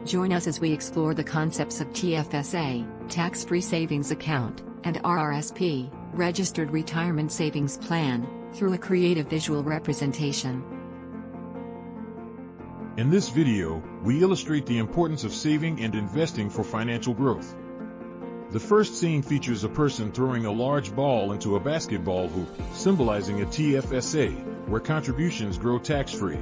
Join us as we explore the concepts of TFSA, tax-free savings account, and RRSP, registered retirement savings plan, through a creative visual representation. In this video, we illustrate the importance of saving and investing for financial growth. The first scene features a person throwing a large ball into a basketball hoop, symbolizing a TFSA, where contributions grow tax-free.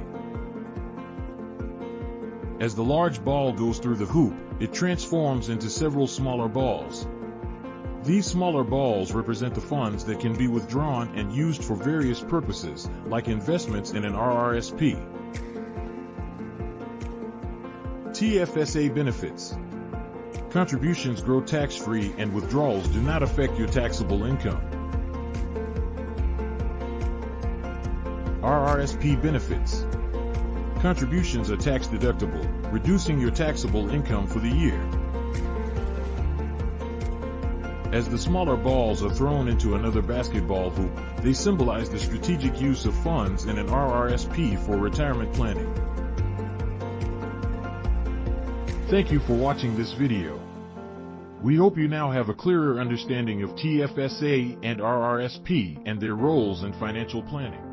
As the large ball goes through the hoop, it transforms into several smaller balls. These smaller balls represent the funds that can be withdrawn and used for various purposes, like investments in an RRSP. TFSA benefits. Contributions grow tax-free and withdrawals do not affect your taxable income. RRSP benefits. Contributions are tax-deductible, reducing your taxable income for the year. As the smaller balls are thrown into another basketball hoop, they symbolize the strategic use of funds in an RRSP for retirement planning. Thank you for watching this video. We hope you now have a clearer understanding of TFSA and RRSP and their roles in financial planning.